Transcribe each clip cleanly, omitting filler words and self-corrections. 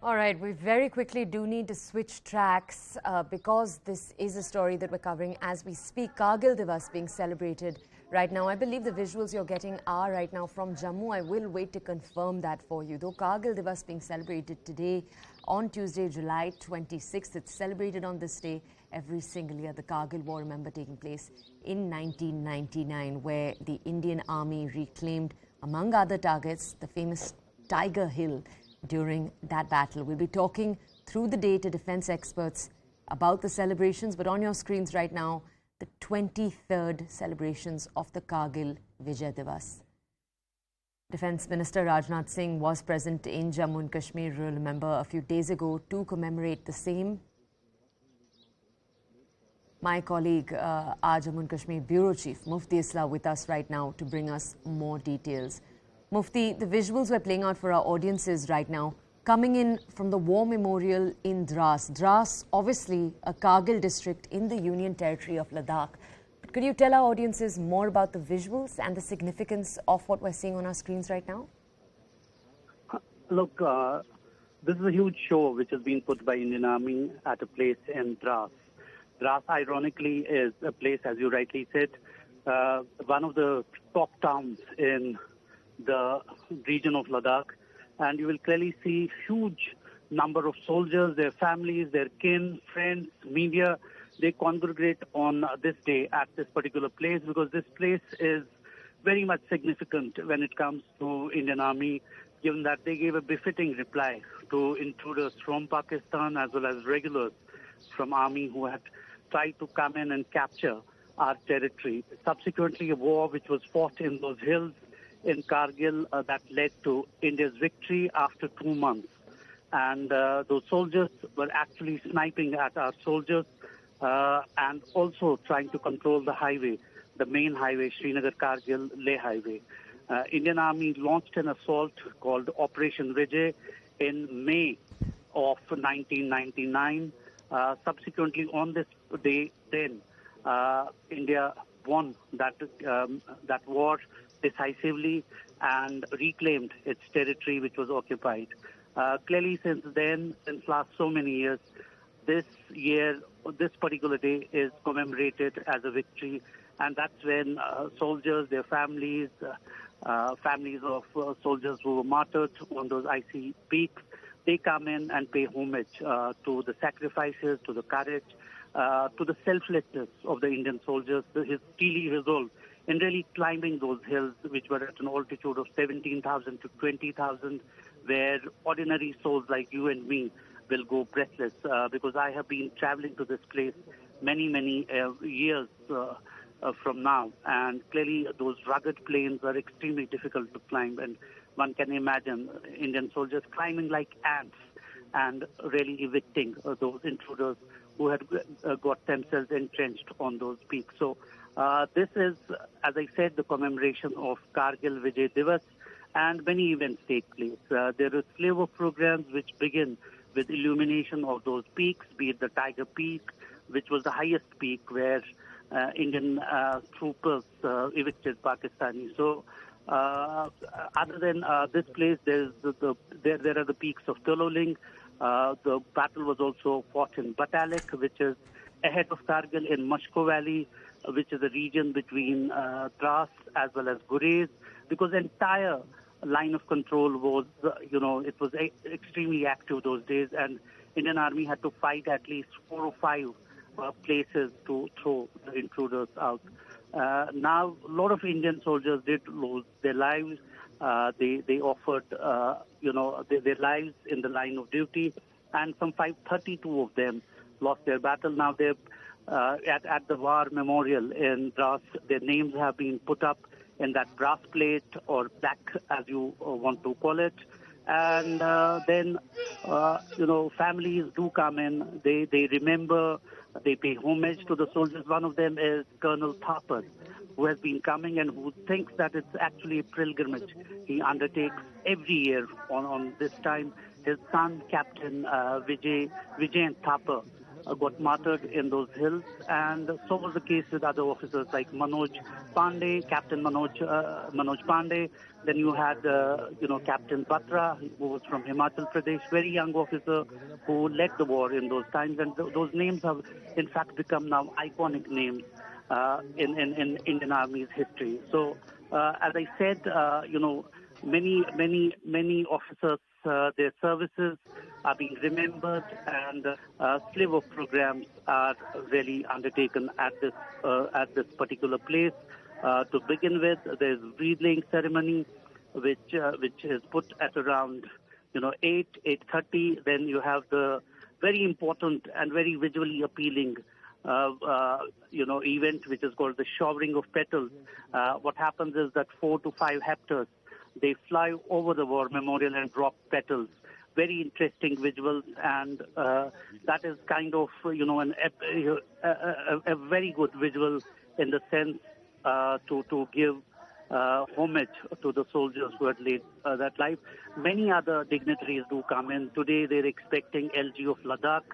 All right, we very quickly do need to switch tracks because this is a story that we're covering as we speak. Kargil Diwas being celebrated right now. I believe the visuals you're getting are right now from Jammu. I will wait to confirm that for you. Though Kargil Diwas being celebrated today on Tuesday, July 26th. It's celebrated on this day every single year. The Kargil War, remember, taking place in 1999, where the Indian Army reclaimed, among other targets, the famous Tiger Hill during that battle. We'll be talking through the day to defense experts about the celebrations, but on your screens right now, the 23rd celebrations of the Kargil Vijay Diwas. Defense Minister Rajnath Singh was present in Jammu and Kashmir, you'll remember, a few days ago to commemorate the same. My colleague, our Jammu and Kashmir Bureau Chief, Mufti Islah, with us right now to bring us more details. Mufti, the visuals we're playing out for our audiences right now, coming in from the War Memorial in Dras. Dras, obviously a Kargil district in the Union Territory of Ladakh. But could you tell our audiences more about the visuals and the significance of what we're seeing on our screens right now? Look, this is a huge show which has been put by Indian Army at a place in Dras. Dras, ironically, is a place, as you rightly said, one of the top towns in the region of Ladakh, and you will clearly see huge number of soldiers, their families, their kin, friends, media. They congregate on this day at this particular place because this place is very much significant when it comes to Indian Army, given that they gave a befitting reply to intruders from Pakistan as well as regulars from Army who had tried to come in and capture our territory. Subsequently, a war which was fought in those hills in Kargil that led to India's victory after 2 months. And those soldiers were actually sniping at our soldiers and also trying to control the highway, the main highway, Srinagar-Kargil-Leh highway. Indian Army launched an assault called Operation Vijay in May of 1999. Subsequently, on this day, then India won that war decisively and reclaimed its territory which was occupied. Clearly, since then, since last so many years, this particular day is commemorated as a victory, and that's when soldiers, their families, families of soldiers who were martyred on those icy peaks, they come in and pay homage to the sacrifices, to the courage, to the selflessness of the Indian soldiers, his steely resolve in really climbing those hills, which were at an altitude of 17,000 to 20,000, where ordinary souls like you and me will go breathless. Because I have been traveling to this place many years from now, and clearly those rugged plains are extremely difficult to climb, and one can imagine Indian soldiers climbing like ants and really evicting those intruders who had got themselves entrenched on those peaks. So this is, as I said, the commemoration of Kargil Vijay Diwas, and many events take place. There are flavor programs which begin with illumination of those peaks, be it the Tiger Peak, which was the highest peak where Indian troopers evicted Pakistani. So other than this place, there are the peaks of Tololing. The battle was also fought in Batalik, which is ahead of Kargil in Mashko Valley, which is a region between Dras as well as Gurez, because the entire line of control was, it was extremely active those days, and Indian Army had to fight at least 4 or 5 places to throw the intruders out. Now, a lot of Indian soldiers did lose their lives. They offered, their lives in the line of duty, and some 532 of them lost their battle. Now they're at the War Memorial in Dras. Their names have been put up in that brass plate or plaque, as you want to call it. And then, families do come in. They remember, they pay homage to the soldiers. One of them is Colonel Thapar, who has been coming and who thinks that it's actually a pilgrimage he undertakes every year on this time. His son, Captain Vijay Thapar, got martyred in those hills, and so was the case with other officers like Manoj Pandey, Captain Manoj Pandey. Then you had, Captain Batra, who was from Himachal Pradesh, very young officer who led the war in those times, and those names have in fact become now iconic names in Indian Army's history. So, as I said, many officers, their services are being remembered, and slew of programs are really undertaken at this particular place. To begin with, there's wreath laying ceremony, which is put at around 8:30. Then you have the very important and very visually appealing event, which is called the showering of petals. What happens is that 4 to 5 hectares, they fly over the war memorial and drop petals. Very interesting visuals, and that is kind of a very good visual in the sense to give homage to the soldiers who had laid that life. Many other dignitaries do come in. Today they're expecting LG of Ladakh.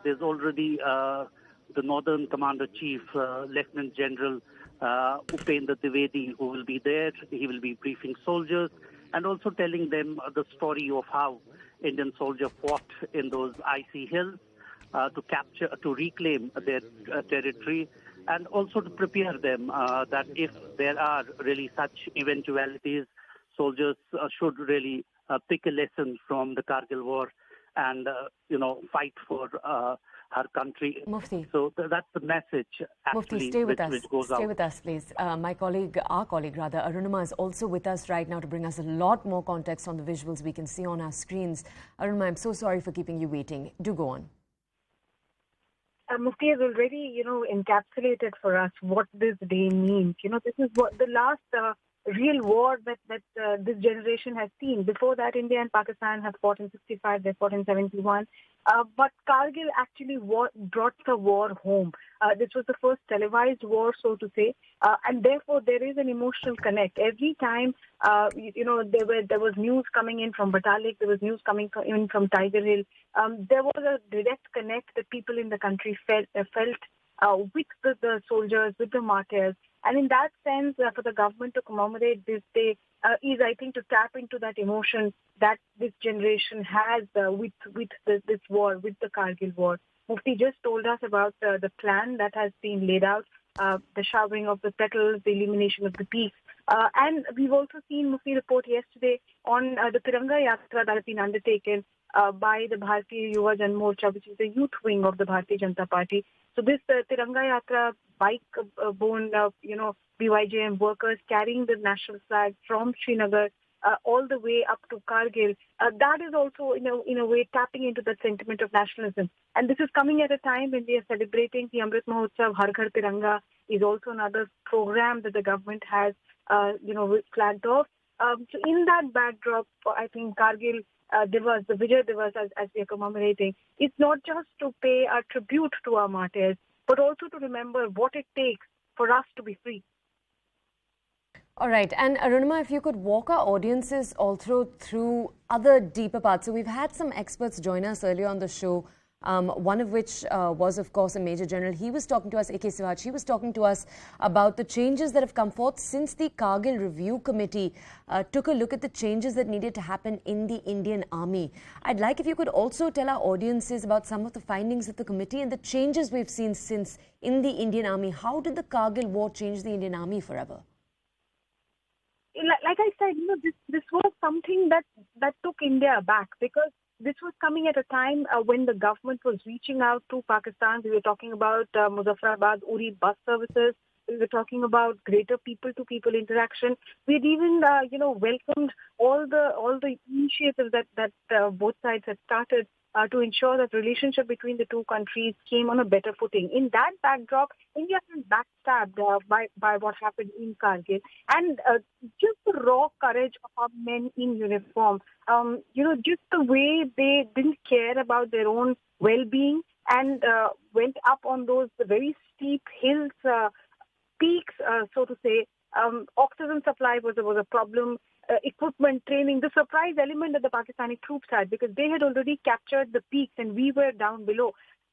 There's already the Northern Commander-Chief, Lieutenant General Upendra Dwivedi, who will be there. He will be briefing soldiers and also telling them the story of how Indian soldiers fought in those icy hills to reclaim their territory, and also to prepare them that if there are really such eventualities, soldiers should really pick a lesson from the Kargil War and, fight for her country. Mufti. So that's the message, actually, Mufti, stay with us. which goes out. Stay with us, please. Our colleague, Arunima, is also with us right now to bring us a lot more context on the visuals we can see on our screens. Arunima, I'm so sorry for keeping you waiting. Do go on. Mufti has already, encapsulated for us what this day means. This is what the last real war that this generation has seen. Before that, India and Pakistan have fought in 65, they fought in 71. But Kargil actually brought the war home. This was the first televised war, so to say, and therefore there is an emotional connect. Every time, there was news coming in from Batalik, there was news coming in from Tiger Hill. There was a direct connect that people in the country felt with the soldiers, with the martyrs. And in that sense, for the government to commemorate this day is, I think, to tap into that emotion that this generation has with this war, with the Kargil War. Mufti just told us about the plan that has been laid out, the showering of the petals, the illumination of the peaks. And we've also seen Mufti report yesterday on the Tiranga Yatra that has been undertaken by the Bharatiya Yuva Jan Morcha, which is the youth wing of the Bharatiya Janata Party. So this Tiranga Yatra bike-borne, BYJM workers carrying the national flag from Srinagar all the way up to Kargil, that is also, in a way, tapping into that sentiment of nationalism. And this is coming at a time when we are celebrating the Amrit Mahotsav. Har Ghar Tiranga is also another program that the government has, flagged off. So in that backdrop, I think Kargil Diwas, the Vijay Diwas, as we are commemorating, it's not just to pay a tribute to our martyrs, but also to remember what it takes for us to be free. All right. And Arunima, if you could walk our audiences also through other deeper parts. So we've had some experts join us earlier on the show, one of which was, of course, a Major General. He was talking to us, A.K. Siraj. He was talking to us about the changes that have come forth since the Kargil Review Committee took a look at the changes that needed to happen in the Indian Army. I'd like if you could also tell our audiences about some of the findings of the committee and the changes we've seen since in the Indian Army. How did the Kargil War change the Indian Army forever? Like I said, this was something that took India back, because this was coming at a time when the government was reaching out to Pakistan. We were talking about Muzaffarabad Uri bus services. We were talking about greater people-to-people interaction. We had even, welcomed all the initiatives that both sides had started to ensure that relationship between the two countries came on a better footing. In that backdrop, India was backstabbed by what happened in Kargil. And just the raw courage of our men in uniform, just the way they didn't care about their own well-being and went up on those very steep hills, peaks, so to say. Oxygen supply was a problem. Equipment, training, the surprise element that the Pakistani troops had, because they had already captured the peaks and we were down below.